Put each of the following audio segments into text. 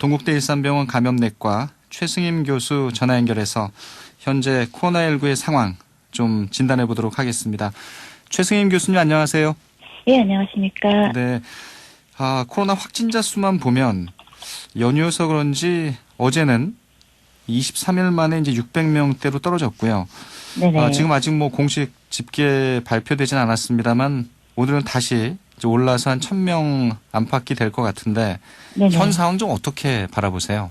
동국대 일산병원 감염내과 최승임 교수 전화 연결해서 현재 코로나19의 상황 좀 진단해 보도록 하겠습니다. 최승임 교수님 안녕하세요. 네, 안녕하십니까. 네, 코로나 확진자 수만 보면 연이어서 그런지 어제는 23일 만에 이제 600명대로 떨어졌고요. 네네. 지금 아직 뭐 공식 집계 발표되진 않았습니다만 오늘은 다시 이제 올라서 한 1000명 안팎이 될 것 같은데 네네. 현 상황 좀 어떻게 바라보세요?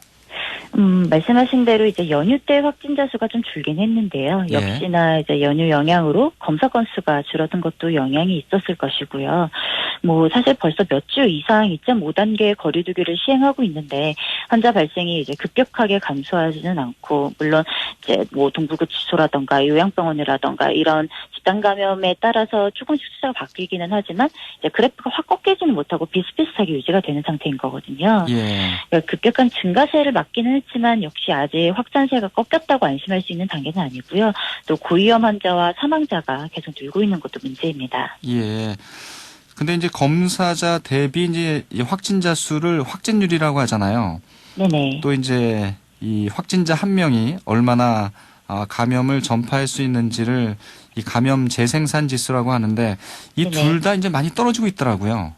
말씀하신 대로 이제 연휴 때 확진자 수가 좀 줄긴 했는데요. 예. 역시나 이제 연휴 영향으로 검사 건수가 줄어든 것도 영향이 있었을 것이고요. 뭐 사실 벌써 몇 주 이상 2.5단계 거리두기를 시행하고 있는데 환자 발생이 이제 급격하게 감소하지는 않고 물론 이제 뭐 동부구치소라던가 요양병원이라던가 이런 집단 감염에 따라서 조금씩 숫자가 바뀌기는 하지만 이제 그래프가 확 꺾이지는 못하고 비슷비슷하게 유지가 되는 상태인 거거든요. 예. 그러니까 급격한 증가세를 막기는 했지만 역시 아직 확산세가 꺾였다고 안심할 수 있는 단계는 아니고요. 또 고위험 환자와 사망자가 계속 늘고 있는 것도 문제입니다. 예. 근데 이제 검사자 대비 이제 이 확진자 수를 확진율이라고 하잖아요. 네네. 또 이제 이 확진자 한 명이 얼마나 감염을 전파할 수 있는지를 이 감염 재생산 지수라고 하는데 이 네네. 둘 다 이제 많이 떨어지고 있더라고요.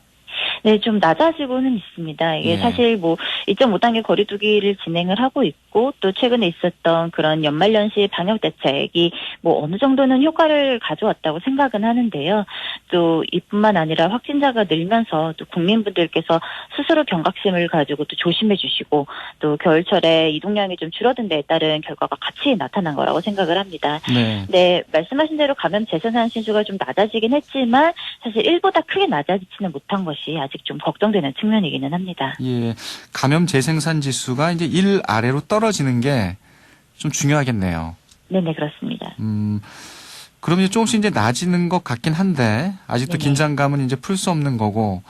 네, 좀 낮아지고는 있습니다. 이게 예. 사실 뭐 2.5단계 거리두기를 진행을 하고 있고 또 최근에 있었던 그런 연말연시 방역 대책이 뭐 어느 정도는 효과를 가져왔다고 생각은 하는데요. 또 이뿐만 아니라 확진자가 늘면서 또 국민분들께서 스스로 경각심을 가지고 또 조심해 주시고 또 겨울철에 이동량이 좀 줄어든 데에 따른 결과가 같이 나타난 거라고 생각을 합니다. 네. 네, 말씀하신 대로 감염 재생산 지수가 좀 낮아지긴 했지만 사실 일보다 크게 낮아지지는 못한 것이 아직 좀 걱정되는 측면이기는 합니다. 예. 감염 재생산 지수가 이제 1 아래로 떨어지는 게 좀 중요하겠네요. 네네, 그렇습니다. 그럼 이제 조금씩 이제 낮아지는 것 같긴 한데 아직도 네네. 긴장감은 이제 풀 수 없는 거고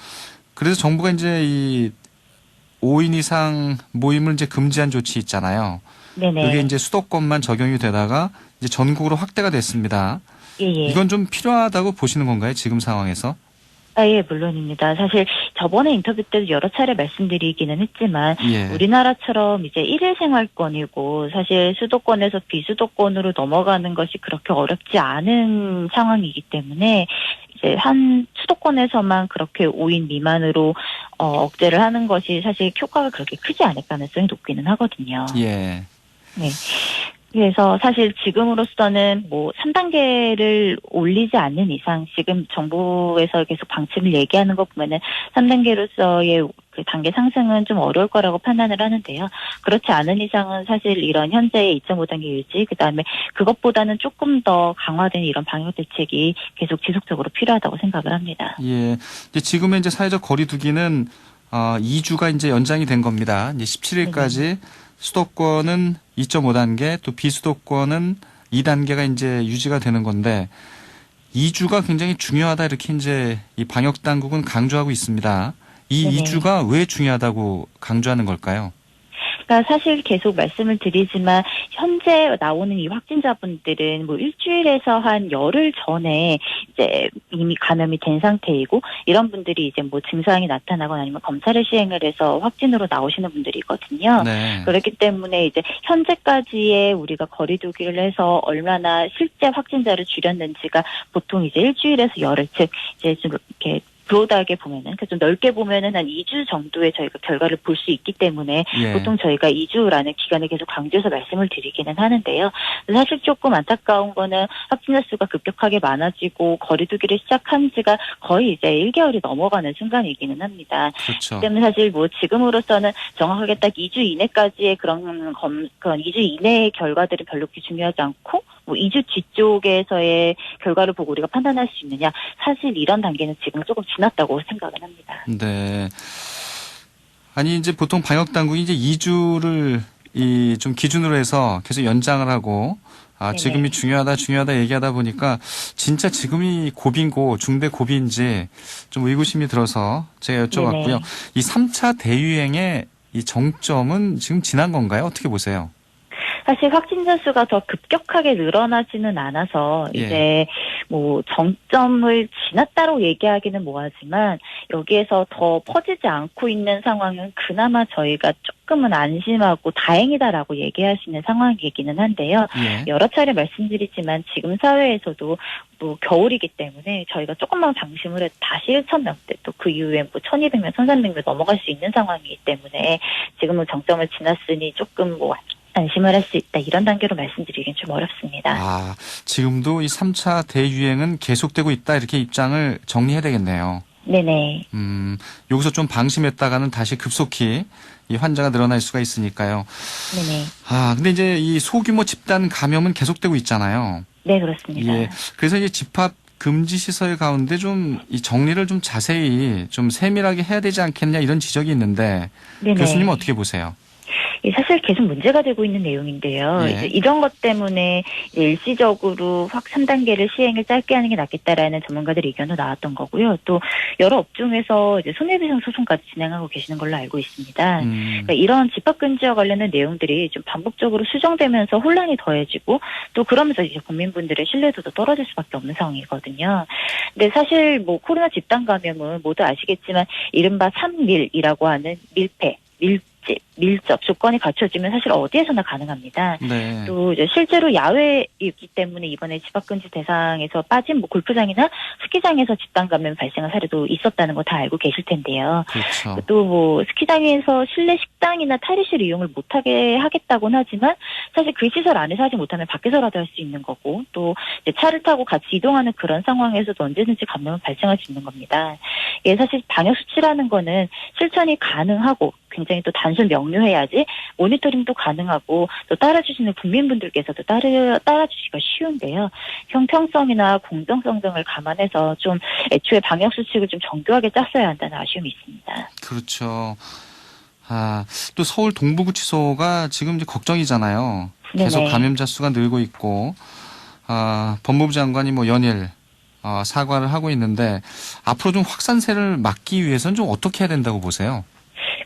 그래서 정부가 이제 이 5인 이상 모임을 이제 금지한 조치 있잖아요. 네네. 이게 이제 수도권만 적용이 되다가 이제 전국으로 확대가 됐습니다. 예. 이건 좀 필요하다고 보시는 건가요? 지금 상황에서? 예, 물론입니다. 사실 저번에 인터뷰 때도 여러 차례 말씀드리기는 했지만 예. 우리나라처럼 이제 일일 생활권이고 사실 수도권에서 비수도권으로 넘어가는 것이 그렇게 어렵지 않은 상황이기 때문에 이제 한 수도권에서만 그렇게 5인 미만으로 억제를 하는 것이 사실 효과가 그렇게 크지 않을 가능성이 높기는 하거든요. 예. 네. 그래서 사실 지금으로서는 뭐 3단계를 올리지 않는 이상 지금 정부에서 계속 방침을 얘기하는 거 보면은 3단계로서의 그 단계 상승은 좀 어려울 거라고 판단을 하는데요. 그렇지 않은 이상은 사실 이런 현재의 2.5단계 유지, 그다음에 그것보다는 조금 더 강화된 이런 방역 대책이 계속 지속적으로 필요하다고 생각을 합니다. 예. 이제 지금의 이제 사회적 거리두기는 2주가 이제 연장이 된 겁니다. 이제 17일까지 수도권은 2.5단계, 또 비수도권은 2단계가 이제 유지가 되는 건데 2주가 굉장히 중요하다 이렇게 이제 이 방역 당국은 강조하고 있습니다. 이 네네. 2주가 왜 중요하다고 강조하는 걸까요? 그러니까 사실 계속 말씀을 드리지만 현재 나오는 이 확진자분들은 뭐 일주일에서 한 열흘 전에 이제 이미 감염이 된 상태이고 이런 분들이 이제 뭐 증상이 나타나거나 아니면 검사를 시행을 해서 확진으로 나오시는 분들이거든요. 네. 그렇기 때문에 이제 현재까지의 우리가 거리두기를 해서 얼마나 실제 확진자를 줄였는지가 보통 이제 일주일에서 열흘, 즉 이제 좀 이렇게 브로드하게 보면은, 좀 넓게 보면은 한 2주 정도의 저희가 결과를 볼 수 있기 때문에 예. 보통 저희가 2주라는 기간을 계속 강조해서 말씀을 드리기는 하는데요. 사실 조금 안타까운 거는 확진자 수가 급격하게 많아지고 거리두기를 시작한 지가 거의 이제 1개월이 넘어가는 순간이기는 합니다. 그렇죠. 때문에 사실 뭐 지금으로서는 정확하게 딱 2주 이내까지의 그런 2주 이내의 결과들은 별로 그렇게 중요하지 않고 뭐 2주 뒤쪽에서의 결과를 보고 우리가 판단할 수 있느냐. 사실 이런 단계는 지금 조금 지났다고 생각은 합니다. 네. 아니 이제 보통 방역 당국이 이제 2주를 이 좀 기준으로 해서 계속 연장을 하고 네네. 지금이 중요하다 얘기하다 보니까 진짜 지금이 고비고 중대 고비인지 좀 의구심이 들어서 제가 여쭤봤고요. 네네. 이 3차 대유행의 이 정점은 지금 지난 건가요? 어떻게 보세요? 사실 확진자 수가 더 급격하게 늘어나지는 않아서 예. 이제 뭐 정점을 지났다고 얘기하기는 뭐하지만 여기에서 더 퍼지지 않고 있는 상황은 그나마 저희가 조금은 안심하고 다행이다라고 얘기할 수 있는 상황이기는 한데요. 예. 여러 차례 말씀드리지만 지금 사회에서도 뭐 겨울이기 때문에 저희가 조금만 방심을 해도 다시 1,000명대 또 그 이후에 뭐 1,200명, 1,300명 넘어갈 수 있는 상황이기 때문에 지금은 정점을 지났으니 조금 뭐 안심을 할 수 있다 이런 단계로 말씀드리긴 좀 어렵습니다. 아, 지금도 이 3차 대유행은 계속되고 있다 이렇게 입장을 정리해야 되겠네요. 네네. 여기서 좀 방심했다가는 다시 급속히 이 환자가 늘어날 수가 있으니까요. 네네. 아, 근데 이제 이 소규모 집단 감염은 계속되고 있잖아요. 네, 그렇습니다. 예. 그래서 이제 집합 금지 시설 가운데 좀 이 정리를 좀 자세히 좀 세밀하게 해야 되지 않겠냐 이런 지적이 있는데 네네. 교수님은 어떻게 보세요? 사실 계속 문제가 되고 있는 내용인데요. 예. 이제 이런 것 때문에 일시적으로 확 3단계를 시행을 짧게 하는 게 낫겠다라는 전문가들의 의견도 나왔던 거고요. 또 여러 업종에서 이제 손해배상 소송까지 진행하고 계시는 걸로 알고 있습니다. 그러니까 이런 집합금지와 관련된 내용들이 좀 반복적으로 수정되면서 혼란이 더해지고 또 그러면서 이제 국민분들의 신뢰도도 떨어질 수밖에 없는 상황이거든요. 근데 사실 뭐 코로나 집단 감염은 모두 아시겠지만 이른바 3밀이라고 하는 밀폐, 밀접 조건이 갖춰지면 사실 어디에서나 가능합니다. 네. 또 이제 실제로 야외이기 때문에 이번에 집합금지 대상에서 빠진 뭐 골프장이나 스키장에서 집단 감염 발생한 사례도 있었다는 거 다 알고 계실 텐데요. 그렇죠. 또 뭐 스키장에서 실내 식당이나 탈의실 이용을 못하게 하겠다고는 하지만 사실 그 시설 안에서 하지 못하면 밖에서라도 할 수 있는 거고 또 이제 차를 타고 같이 이동하는 그런 상황에서도 언제든지 감염은 발생할 수 있는 겁니다. 예, 사실 방역 수치라는 거는 실천이 가능하고 굉장히 또 단순 명료해야지 모니터링도 가능하고 또 따라주시는 국민분들께서도 따라주시기가 쉬운데요. 형평성이나 공정성 등을 감안해서 좀 애초에 방역 수칙을 좀 정교하게 짰어야 한다는 아쉬움이 있습니다. 그렇죠. 아, 또 서울 동부구치소가 지금 이제 걱정이잖아요. 계속 네네. 감염자 수가 늘고 있고, 법무부 장관이 뭐 연일 사과를 하고 있는데 앞으로 좀 확산세를 막기 위해서는 좀 어떻게 해야 된다고 보세요?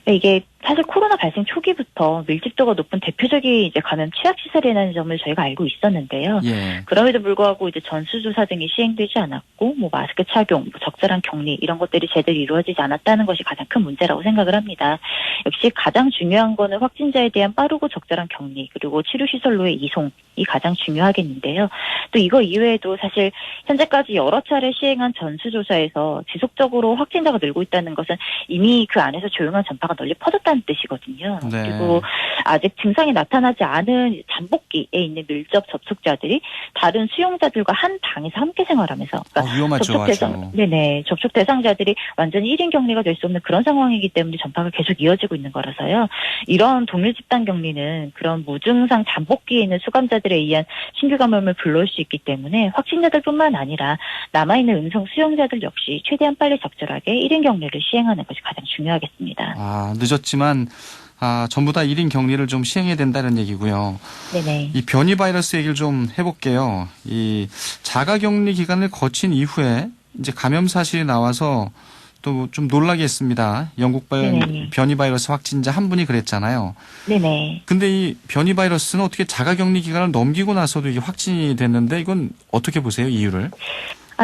이게 사실 코로나 발생 초기부터 밀집도가 높은 대표적인 이제 감염 취약시설이라는 점을 저희가 알고 있었는데요. 예. 그럼에도 불구하고 이제 전수조사 등이 시행되지 않았고, 뭐 마스크 착용, 뭐 적절한 격리 이런 것들이 제대로 이루어지지 않았다는 것이 가장 큰 문제라고 생각을 합니다. 역시 가장 중요한 거는 확진자에 대한 빠르고 적절한 격리 그리고 치료시설로의 이송이 가장 중요하겠는데요. 또 이거 이외에도 사실 현재까지 여러 차례 시행한 전수조사에서 지속적으로 확진자가 늘고 있다는 것은 이미 그 안에서 조용한 전파가 널리 퍼졌다는 뜻이거든요. 네. 그리고 아직 증상이 나타나지 않은 잠복기에 있는 밀접 접촉자들이 다른 수용자들과 한 방에서 함께 생활하면서 위험하죠. 접촉 대상자들이 완전히 1인 격리가 될 수 없는 그런 상황이기 때문에 전파가 계속 이어지고 있는 거라서요. 이런 동일 집단 격리는 그런 무증상 잠복기에 있는 수감자들에 의한 신규 감염을 불러올 수 있기 때문에 확진자들뿐만 아니라 남아있는 음성 수용자들 역시 최대한 빨리 적절하게 1인 격리를 시행하는 것이 가장 중요하겠습니다. 늦었지만 전부 다 1인 격리를 좀 시행해야 된다는 얘기고요. 네네. 이 변이 바이러스 얘기를 좀 해볼게요. 이 자가 격리 기간을 거친 이후에 이제 감염 사실이 나와서 또 좀 놀라게 했습니다. 영국 변이 바이러스 확진자 한 분이 그랬잖아요. 네네. 근데 이 변이 바이러스는 어떻게 자가 격리 기간을 넘기고 나서도 이게 확진이 됐는데 이건 어떻게 보세요, 이유를?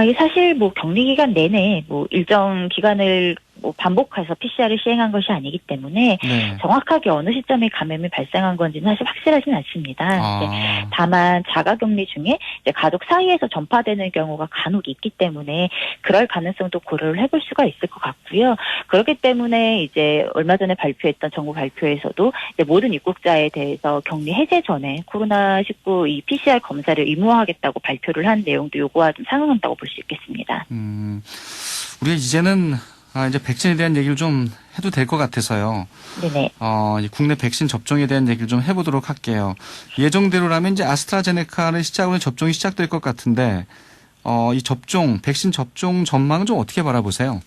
이게 사실 뭐 격리 기간 내내 뭐 일정 기간을 뭐 반복해서 PCR을 시행한 것이 아니기 때문에 네. 정확하게 어느 시점에 감염이 발생한 건지는 사실 확실하지는 않습니다. 다만 자가격리 중에 이제 가족 사이에서 전파되는 경우가 간혹 있기 때문에 그럴 가능성도 고려를 해볼 수가 있을 것 같고요. 그렇기 때문에 이제 얼마 전에 발표했던 정부 발표에서도 이제 모든 입국자에 대해서 격리 해제 전에 코로나19 이 PCR 검사를 의무화하겠다고 발표를 한 내용도 요구와 좀 상응한다고 볼 수 있겠습니다. 우리가 이제는 이제 백신에 대한 얘기를 좀 해도 될 것 같아서요. 네네. 국내 백신 접종에 대한 얘기를 좀 해보도록 할게요. 예정대로라면 이제 아스트라제네카를 시작으로 접종이 시작될 것 같은데, 백신 접종 전망은 좀 어떻게 바라보세요?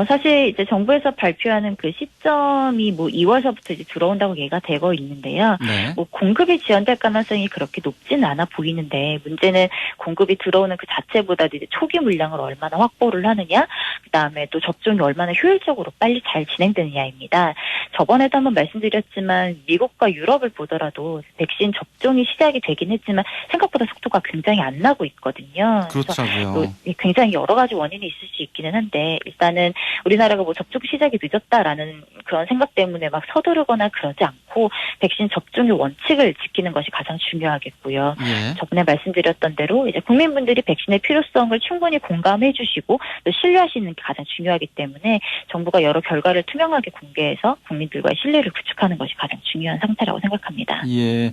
사실 이제 정부에서 발표하는 그 시점이 뭐 2월서부터 이제 들어온다고 얘기가 되고 있는데요. 네. 뭐 공급이 지연될 가능성이 그렇게 높지는 않아 보이는데 문제는 공급이 들어오는 그 자체보다도 이제 초기 물량을 얼마나 확보를 하느냐, 그다음에 또 접종이 얼마나 효율적으로 빨리 잘 진행되느냐입니다. 저번에도 한번 말씀드렸지만 미국과 유럽을 보더라도 백신 접종이 시작이 되긴 했지만 생각보다 속도가 굉장히 안 나고 있거든요. 그래서 그렇더라고요. 또 굉장히 여러 가지 원인이 있을 수 있기는 한데 일단은 우리나라가 뭐 접종 시작이 늦었다라는 그런 생각 때문에 막 서두르거나 그러지 않고 백신 접종의 원칙을 지키는 것이 가장 중요하겠고요. 예. 저번에 말씀드렸던 대로 이제 국민분들이 백신의 필요성을 충분히 공감해 주시고 또 신뢰하시는 게 가장 중요하기 때문에 정부가 여러 결과를 투명하게 공개해서 국민들과의 신뢰를 구축하는 것이 가장 중요한 상태라고 생각합니다. 예.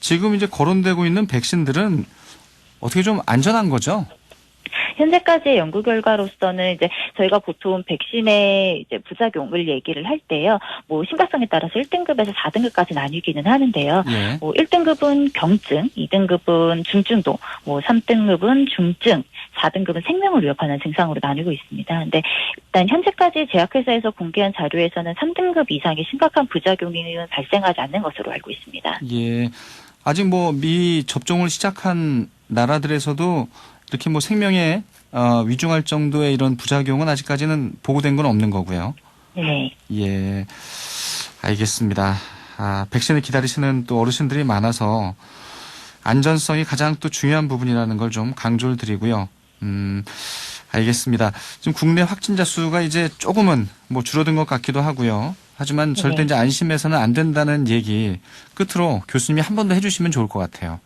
지금 이제 거론되고 있는 백신들은 어떻게 좀 안전한 거죠? 현재까지의 연구 결과로서는 이제 저희가 보통 백신의 이제 부작용을 얘기를 할 때요. 뭐 심각성에 따라서 1등급에서 4등급까지 나뉘기는 하는데요. 예. 뭐 1등급은 경증, 2등급은 중증도, 뭐 3등급은 중증, 4등급은 생명을 위협하는 증상으로 나뉘고 있습니다. 근데 일단 현재까지 제약회사에서 공개한 자료에서는 3등급 이상의 심각한 부작용이 발생하지 않는 것으로 알고 있습니다. 예. 아직 뭐 미 접종을 시작한 나라들에서도 이렇게 뭐 생명에 위중할 정도의 이런 부작용은 아직까지는 보고된 건 없는 거고요. 네. 예. 알겠습니다. 백신을 기다리시는 또 어르신들이 많아서 안전성이 가장 또 중요한 부분이라는 걸 좀 강조를 드리고요. 알겠습니다. 지금 국내 확진자 수가 이제 조금은 뭐 줄어든 것 같기도 하고요. 하지만 절대 네. 이제 안심해서는 안 된다는 얘기 끝으로 교수님이 한 번 더 해주시면 좋을 것 같아요.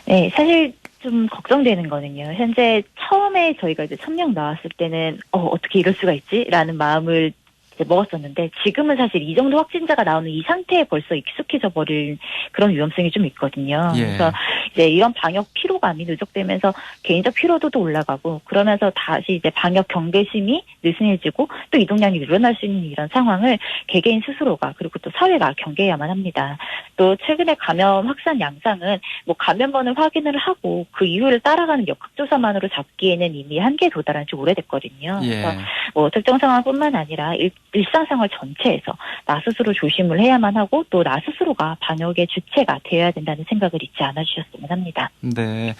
네, 사실 좀 걱정되는 거는요. 현재 처음에 저희가 이제 1000명 나왔을 때는 어떻게 이럴 수가 있지라는 마음을 이제 먹었었는데 지금은 사실 이 정도 확진자가 나오는 이 상태에 벌써 익숙해져 버릴 그런 위험성이 좀 있거든요. 예. 그래서 이제 이런 방역 피로감이 누적되면서 개인적 피로도도 올라가고 그러면서 다시 이제 방역 경계심이 느슨해지고 또 이동량이 늘어날 수 있는 이런 상황을 개개인 스스로가 그리고 또 사회가 경계해야만 합니다. 또 최근에 감염 확산 양상은 뭐 감염번을 확인을 하고 그 이후를 따라가는 역학조사만으로 잡기에는 이미 한계에 도달한 지 오래됐거든요. 예. 그래서 뭐 특정 상황뿐만 아니라 일상생활 전체에서 나 스스로 조심을 해야만 하고 또 나 스스로가 방역의 주체가 되어야 된다는 생각을 잊지 않아 주셨으면 합니다. 네.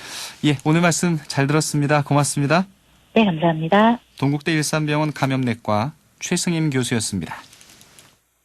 예. 오늘 말씀 잘 들었습니다. 고맙습니다. 네, 감사합니다. 동국대 일산병원 감염내과 최승임 교수였습니다.